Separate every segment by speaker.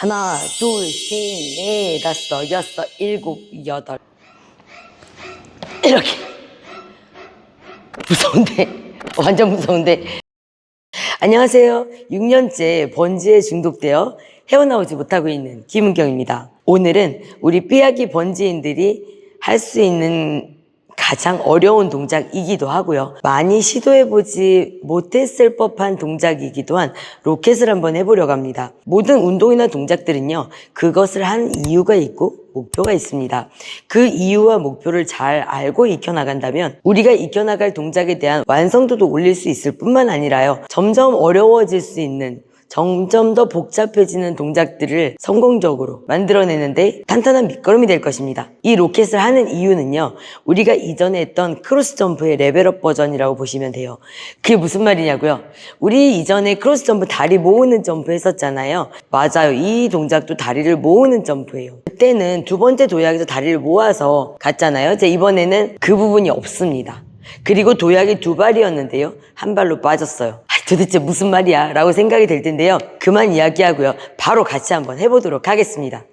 Speaker 1: 하나, 둘, 셋, 넷, 다섯, 여섯, 일곱, 여덟. 이렇게. 무서운데? 완전 무서운데? 안녕하세요. 6년째 번지에 중독되어 헤어나오지 못하고 있는 김은경입니다. 오늘은 우리 삐약이 번지인들이 할 수 있는 가장 어려운 동작이기도 하고요. 많이 시도해보지 못했을 법한 동작이기도 한 로켓을 한번 해보려고 합니다. 모든 운동이나 동작들은요, 그것을 한 이유가 있고 목표가 있습니다. 그 이유와 목표를 잘 알고 익혀나간다면 우리가 익혀나갈 동작에 대한 완성도도 올릴 수 있을 뿐만 아니라요, 점점 어려워질 수 있는, 점점 더 복잡해지는 동작들을 성공적으로 만들어내는데 탄탄한 밑거름이 될 것입니다. 이 로켓을 하는 이유는요, 우리가 이전에 했던 크로스 점프의 레벨업 버전이라고 보시면 돼요. 그게 무슨 말이냐고요? 우리 이전에 크로스 점프 다리 모으는 점프 했었잖아요. 맞아요. 이 동작도 다리를 모으는 점프예요. 그때는 두 번째 도약에서 다리를 모아서 갔잖아요. 이제 이번에는 그 부분이 없습니다. 그리고 도약이 두 발이었는데요, 한 발로 빠졌어요. 도대체 무슨 말이야? 라고 생각이 될 텐데요, 그만 이야기하고요, 바로 같이 한번 해보도록 하겠습니다.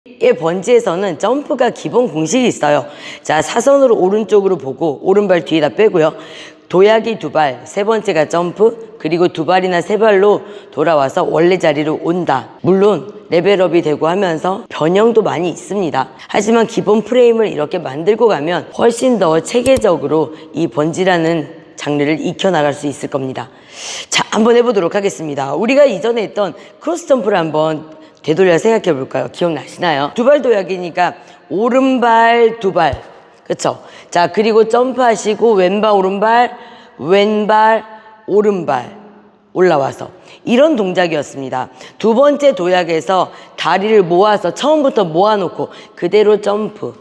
Speaker 1: 이 번지에서는 점프가 기본 공식이 있어요. 자, 사선으로 오른쪽으로 보고 오른발 뒤에다 빼고요, 도약이 두 발, 세 번째가 점프, 그리고 두 발이나 세 발로 돌아와서 원래 자리로 온다. 물론 레벨업이 되고 하면서 변형도 많이 있습니다. 하지만 기본 프레임을 이렇게 만들고 가면 훨씬 더 체계적으로 이 번지라는 장르를 익혀나갈 수 있을 겁니다. 자, 한번 해보도록 하겠습니다. 우리가 이전에 했던 크로스 점프를 한번 되돌려 생각해 볼까요? 기억나시나요? 두 발 도약이니까 오른발 두 발, 그쵸? 자, 그리고 점프하시고 왼발 오른발, 왼발 오른발 올라와서 이런 동작이었습니다. 두 번째 도약에서 다리를 모아서 처음부터 모아놓고 그대로 점프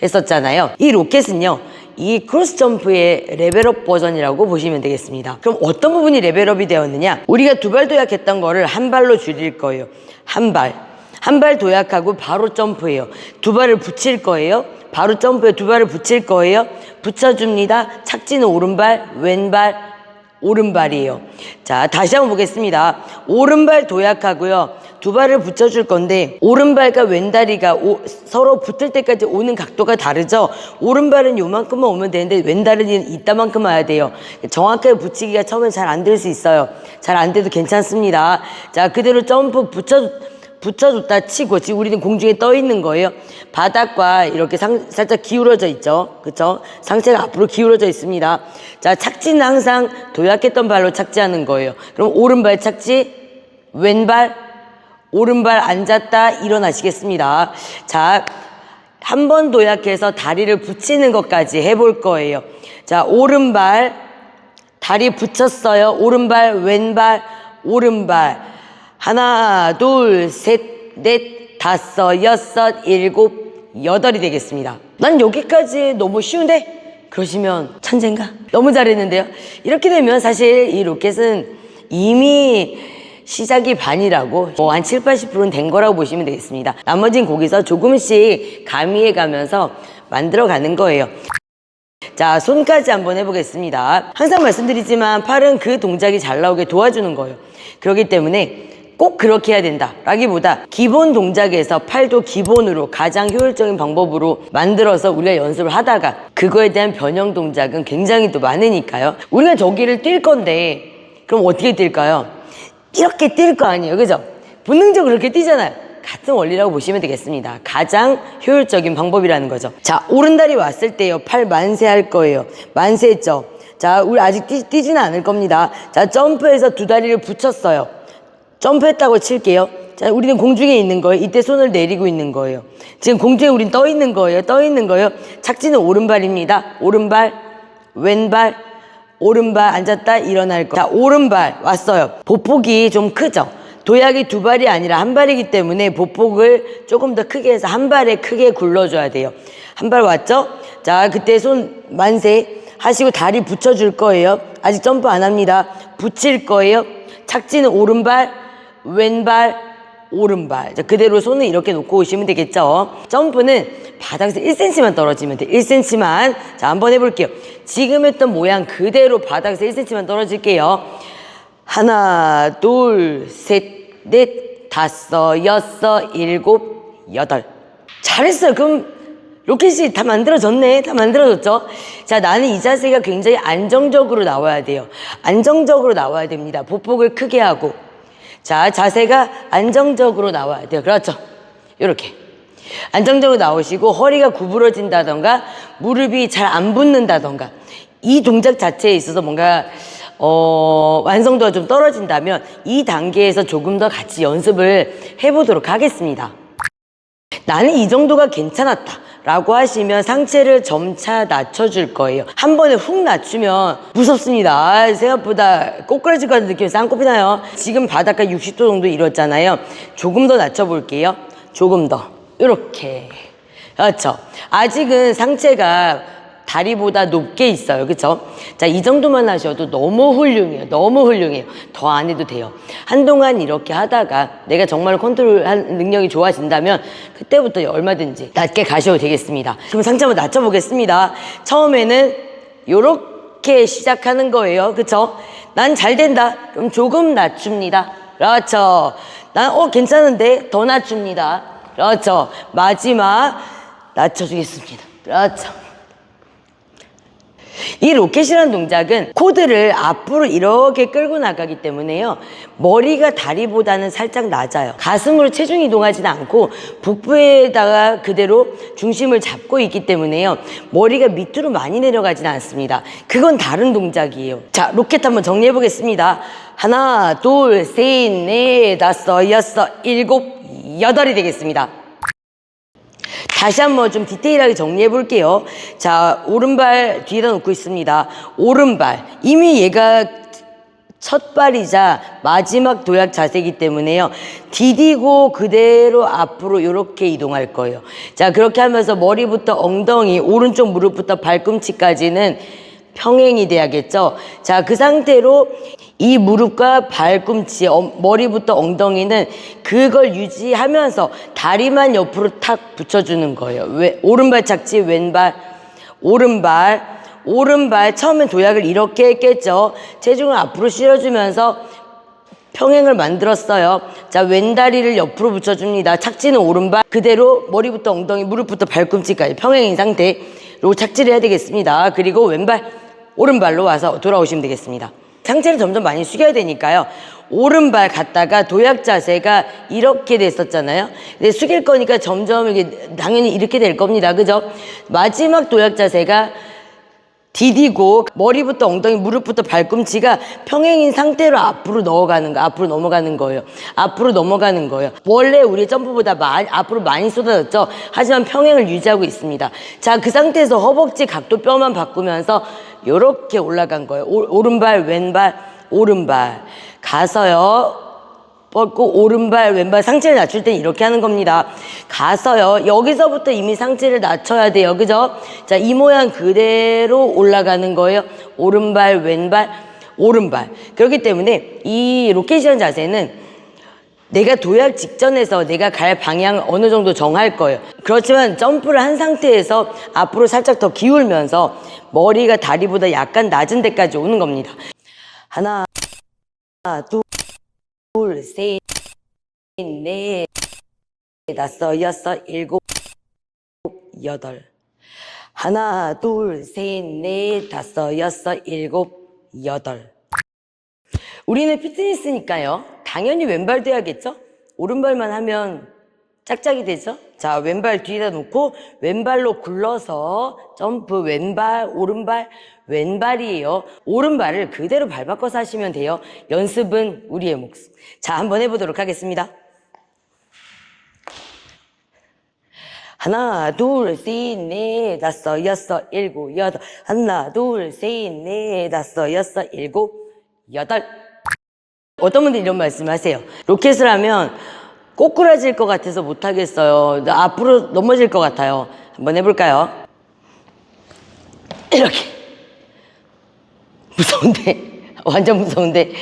Speaker 1: 했었잖아요. 이 로켓은요, 이 크로스 점프의 레벨업 버전이라고 보시면 되겠습니다. 그럼 어떤 부분이 레벨업이 되었느냐? 우리가 두 발 도약했던 거를 한 발로 줄일 거예요. 한 발 도약하고 바로 점프해요. 두 발을 붙일 거예요. 바로 점프해 두 발을 붙일 거예요. 붙여줍니다. 착지는 오른발, 왼발, 오른발이에요. 자, 다시 한번 보겠습니다. 오른발 도약하고요, 두 발을 붙여줄 건데 오른발과 왼다리가 서로 붙을 때까지 오는 각도가 다르죠. 오른발은 요만큼만 오면 되는데 왼다리는 이따만큼 와야 돼요. 정확하게 붙이기가 처음엔 잘 안 될 수 있어요. 잘 안 돼도 괜찮습니다. 자, 그대로 점프 붙여줬다 치고, 지금 우리는 공중에 떠 있는 거예요. 바닥과 이렇게 살짝 기울어져 있죠. 그쵸? 상체가 앞으로 기울어져 있습니다. 자, 착지는 항상 도약했던 발로 착지하는 거예요. 그럼 오른발 착지, 왼발, 오른발 앉았다 일어나시겠습니다. 자, 한 번 도약해서 다리를 붙이는 것까지 해볼 거예요. 자, 오른발, 다리 붙였어요. 오른발, 왼발, 오른발. 하나, 둘, 셋, 넷, 다섯, 여섯, 일곱, 여덟이 되겠습니다. 난 여기까지 너무 쉬운데? 그러시면 천재인가? 너무 잘했는데요? 이렇게 되면 사실 이 로켓은 이미 시작이 반이라고, 한 7, 80%는 된 거라고 보시면 되겠습니다. 나머지는 거기서 조금씩 가미해 가면서 만들어 가는 거예요. 자, 손까지 한번 해보겠습니다. 항상 말씀드리지만 팔은 그 동작이 잘 나오게 도와주는 거예요. 그렇기 때문에 꼭 그렇게 해야 된다 라기보다 기본 동작에서 팔도 기본으로 가장 효율적인 방법으로 만들어서 우리가 연습을 하다가 그거에 대한 변형 동작은 굉장히 또 많으니까요. 우리가 저기를 뛸 건데 그럼 어떻게 뛸까요? 이렇게 뛸 거 아니에요, 그죠? 본능적으로 그렇게 뛰잖아요. 같은 원리라고 보시면 되겠습니다. 가장 효율적인 방법이라는 거죠. 자, 오른다리 왔을 때요, 팔 만세할 거예요. 만세했죠? 자, 우리 아직 뛰지는 않을 겁니다. 자, 점프해서 두 다리를 붙였어요. 점프했다고 칠게요. 자, 우리는 공중에 있는 거예요. 이때 손을 내리고 있는 거예요. 지금 공중에 우린 떠 있는 거예요. 떠 있는 거예요. 착지는 오른발입니다. 오른발, 왼발, 오른발 앉았다 일어날 거. 자, 오른발 왔어요. 보폭이 좀 크죠? 도약이 두 발이 아니라 한 발이기 때문에 보폭을 조금 더 크게 해서 한 발에 크게 굴러줘야 돼요. 한 발 왔죠? 자, 그때 손 만세 하시고 다리 붙여줄 거예요. 아직 점프 안 합니다. 붙일 거예요. 착지는 오른발, 왼발, 오른발. 자, 그대로 손을 이렇게 놓고 오시면 되겠죠. 점프는 바닥에서 1cm만 떨어지면 돼요. 1cm만. 자, 한번 해볼게요. 지금 했던 모양 그대로 바닥에서 1cm만 떨어질게요. 하나, 둘, 셋, 넷, 다섯, 여섯, 일곱, 여덟. 잘했어요. 그럼 로켓이 다 만들어졌네. 다 만들어졌죠? 자, 나는 이 자세가 굉장히 안정적으로 나와야 돼요. 안정적으로 나와야 됩니다. 보폭을 크게 하고. 자, 자세가 안정적으로 나와야 돼요. 그렇죠? 요렇게. 안정적으로 나오시고 허리가 구부러진다던가 무릎이 잘 안 붙는다던가 이 동작 자체에 있어서 뭔가 완성도가 좀 떨어진다면 이 단계에서 조금 더 같이 연습을 해보도록 하겠습니다. 나는 이 정도가 괜찮았다 라고 하시면 상체를 점차 낮춰줄 거예요. 한 번에 훅 낮추면 무섭습니다. 생각보다 꼬꾸라질 것 같은 느낌이 쌍꺼풀이 나요. 지금 바닥가 60도 정도 이뤘잖아요. 조금 더 낮춰볼게요. 조금 더 이렇게. 그렇죠. 아직은 상체가 다리보다 높게 있어요. 그쵸? 자, 이 정도만 하셔도 너무 훌륭해요. 너무 훌륭해요. 더 안 해도 돼요. 한동안 이렇게 하다가 내가 정말 컨트롤할 능력이 좋아진다면 그때부터 얼마든지 낮게 가셔도 되겠습니다. 그럼 상체 한번 낮춰보겠습니다. 처음에는 요렇게 시작하는 거예요. 그쵸? 난 잘 된다. 그럼 조금 낮춥니다. 그렇죠. 난 괜찮은데 더 낮춥니다. 그렇죠. 마지막 낮춰주겠습니다. 그렇죠. 이 로켓이라는 동작은 코드를 앞으로 이렇게 끌고 나가기 때문에요. 머리가 다리보다는 살짝 낮아요. 가슴으로 체중 이동하지는 않고 복부에다가 그대로 중심을 잡고 있기 때문에요. 머리가 밑으로 많이 내려가지는 않습니다. 그건 다른 동작이에요. 자, 로켓 한번 정리해 보겠습니다. 하나, 둘, 셋, 넷, 다섯, 여섯, 일곱, 여덟이 되겠습니다. 다시 한번 좀 디테일하게 정리해 볼게요. 자, 오른발 뒤에다 놓고 있습니다. 오른발. 이미 얘가 첫 발이자 마지막 도약 자세이기 때문에요. 디디고 그대로 앞으로 이렇게 이동할 거예요. 자, 그렇게 하면서 머리부터 엉덩이, 오른쪽 무릎부터 발꿈치까지는 평행이 돼야겠죠. 자, 그 상태로 이 무릎과 발꿈치, 머리부터 엉덩이는 그걸 유지하면서 다리만 옆으로 탁 붙여주는 거예요. 오른발 착지, 왼발, 오른발. 처음엔 도약을 이렇게 했겠죠. 체중을 앞으로 실어주면서 평행을 만들었어요. 자, 왼다리를 옆으로 붙여줍니다. 착지는 오른발. 그대로 머리부터 엉덩이, 무릎부터 발꿈치까지 평행인 상태로 착지를 해야 되겠습니다. 그리고 왼발, 오른발로 와서 돌아오시면 되겠습니다. 상체를 점점 많이 숙여야 되니까요. 오른발 갔다가 도약 자세가 이렇게 됐었잖아요. 근데 숙일 거니까 점점 이게 당연히 이렇게 될 겁니다. 그죠? 마지막 도약 자세가 디디고 머리부터 엉덩이, 무릎부터 발꿈치가 평행인 상태로 앞으로 넘어가는 거예요. 앞으로 넘어가는 거예요. 원래 우리 점프보다 앞으로 많이 쏟아졌죠. 하지만 평행을 유지하고 있습니다. 자, 그 상태에서 허벅지 각도 뼈만 바꾸면서 이렇게 올라간 거예요. 오른발, 왼발, 오른발. 가서요. 뻗고 오른발, 왼발 상체를 낮출 땐 이렇게 하는 겁니다. 가서요. 여기서부터 이미 상체를 낮춰야 돼요. 그죠? 자, 이 모양 그대로 올라가는 거예요. 오른발, 왼발, 오른발. 그렇기 때문에 이 로켓이라는 자세는 내가 도약 직전에서 내가 갈 방향을 어느 정도 정할 거예요. 그렇지만 점프를 한 상태에서 앞으로 살짝 더 기울면서 머리가 다리보다 약간 낮은 데까지 오는 겁니다. 하나, 둘, 셋, 넷, 다섯, 여섯, 일곱, 여덟. 하나, 둘, 셋, 넷, 다섯, 여섯, 일곱, 여덟. 우리는 피트니스니까요. 당연히 왼발도 해야겠죠? 오른발만 하면 짝짝이 되죠? 자, 왼발 뒤에다 놓고 왼발로 굴러서 점프, 왼발, 오른발, 왼발이에요. 오른발을 그대로 발 바꿔서 하시면 돼요. 연습은 우리의 몫. 자, 한번 해보도록 하겠습니다. 하나, 둘, 셋, 넷, 다섯, 여섯, 일곱, 여덟. 하나, 둘, 셋, 넷, 다섯, 여섯, 일곱, 여덟. 어떤 분들이 이런 말씀 하세요. 로켓을 하면 꼬꾸라질 것 같아서 못하겠어요. 앞으로 넘어질 것 같아요. 한번 해볼까요? 이렇게. 무서운데? 완전 무서운데?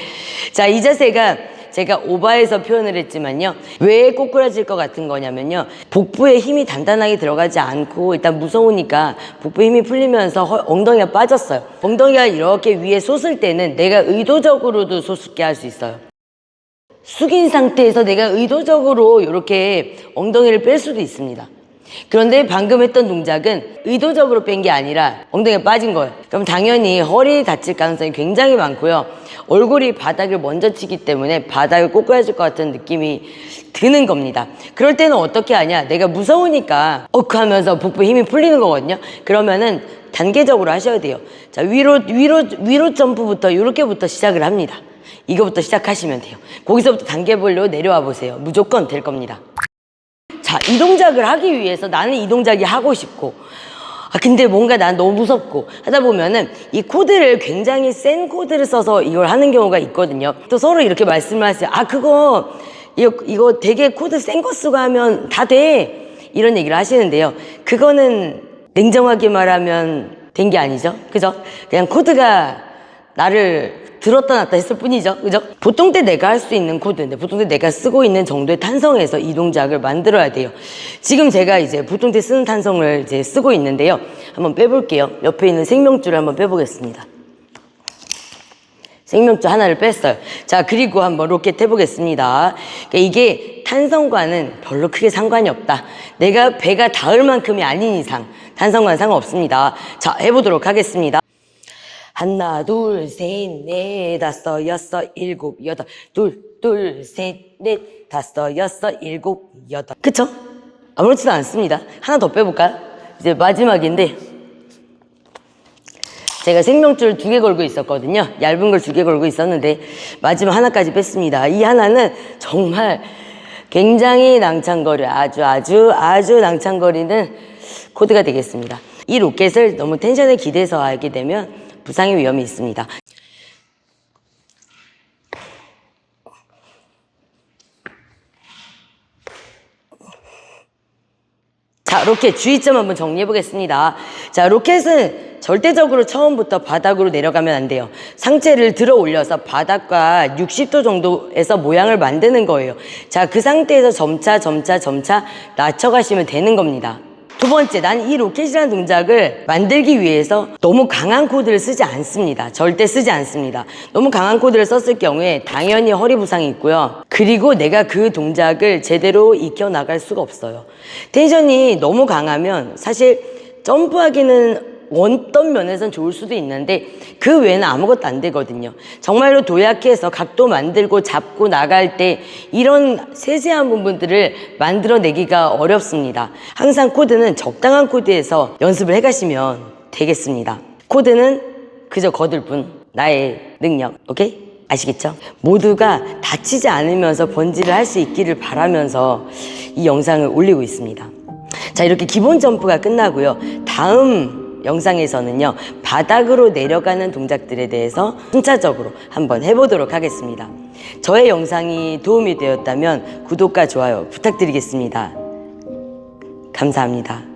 Speaker 1: 자, 이 자세가 제가 오바해서 표현을 했지만요. 왜 꼬꾸라질 것 같은 거냐면요. 복부에 힘이 단단하게 들어가지 않고 일단 무서우니까 복부에 힘이 풀리면서 엉덩이가 빠졌어요. 엉덩이가 이렇게 위에 솟을 때는 내가 의도적으로도 솟게 할 수 있어요. 숙인 상태에서 내가 의도적으로 이렇게 엉덩이를 뺄 수도 있습니다. 그런데 방금 했던 동작은 의도적으로 뺀 게 아니라 엉덩이가 빠진 거예요. 그럼 당연히 허리 다칠 가능성이 굉장히 많고요. 얼굴이 바닥을 먼저 치기 때문에 바닥을 꼬꾸라질 것 같은 느낌이 드는 겁니다. 그럴 때는 어떻게 하냐? 내가 무서우니까 어크 하면서 복부에 힘이 풀리는 거거든요. 그러면은 단계적으로 하셔야 돼요. 자, 위로 점프부터 이렇게부터 시작을 합니다. 이거부터 시작하시면 돼요. 거기서부터 단계별로 내려와 보세요. 무조건 될 겁니다. 자, 이 동작을 하기 위해서 나는 이 동작이 하고 싶고, 근데 뭔가 난 너무 무섭고 하다 보면은 이 코드를 굉장히 센 코드를 써서 이걸 하는 경우가 있거든요. 또 서로 이렇게 말씀을 하세요. 이거 되게 코드 센 거 쓰고 하면 다 돼. 이런 얘기를 하시는데요. 그거는 냉정하게 말하면 된 게 아니죠. 그죠? 그냥 코드가 나를 들었다 놨다 했을 뿐이죠. 그죠? 보통 때 내가 할 수 있는 코드인데 보통 때 내가 쓰고 있는 정도의 탄성에서 이 동작을 만들어야 돼요. 지금 제가 이제 보통 때 쓰는 탄성을 이제 쓰고 있는데요. 한번 빼볼게요. 옆에 있는 생명줄을 한번 빼보겠습니다. 생명줄 하나를 뺐어요. 자, 그리고 한번 로켓 해보겠습니다. 그러니까 이게 탄성과는 별로 크게 상관이 없다. 내가 배가 닿을 만큼이 아닌 이상 탄성과는 상관없습니다. 자, 해보도록 하겠습니다. 하나, 둘, 셋, 넷, 다섯, 여섯, 일곱, 여덟. 둘, 셋, 넷, 다섯, 여섯, 일곱, 여덟. 그쵸? 아무렇지도 않습니다. 하나 더 빼볼까요? 이제 마지막인데, 제가 생명줄 2개 걸고 있었거든요. 얇은 걸 2개 걸고 있었는데, 마지막 하나까지 뺐습니다. 이 하나는 정말 굉장히 낭창거려. 아주 낭창거리는 코드가 되겠습니다. 이 로켓을 너무 텐션에 기대서 하게 되면 부상의 위험이 있습니다. 자, 로켓 주의점 한번 정리해 보겠습니다. 자, 로켓은 절대적으로 처음부터 바닥으로 내려가면 안 돼요. 상체를 들어 올려서 바닥과 60도 정도에서 모양을 만드는 거예요. 자, 그 상태에서 점차 낮춰가시면 되는 겁니다. 두 번째, 난 이 로켓이라는 동작을 만들기 위해서 너무 강한 코드를 쓰지 않습니다. 절대 쓰지 않습니다. 너무 강한 코드를 썼을 경우에 당연히 허리 부상이 있고요. 그리고 내가 그 동작을 제대로 익혀나갈 수가 없어요. 텐션이 너무 강하면 사실 점프하기는 어떤 면에선 좋을 수도 있는데 그 외에는 아무것도 안 되거든요. 정말로 도약해서 각도 만들고 잡고 나갈 때 이런 세세한 부분들을 만들어내기가 어렵습니다. 항상 코드는 적당한 코드에서 연습을 해가시면 되겠습니다. 코드는 그저 거들 뿐 나의 능력. 오케이? 아시겠죠? 모두가 다치지 않으면서 번지를 할 수 있기를 바라면서 이 영상을 올리고 있습니다. 자, 이렇게 기본 점프가 끝나고요. 다음 영상에서는요, 바닥으로 내려가는 동작들에 대해서 순차적으로 한번 해보도록 하겠습니다. 저의 영상이 도움이 되었다면 구독과 좋아요 부탁드리겠습니다. 감사합니다.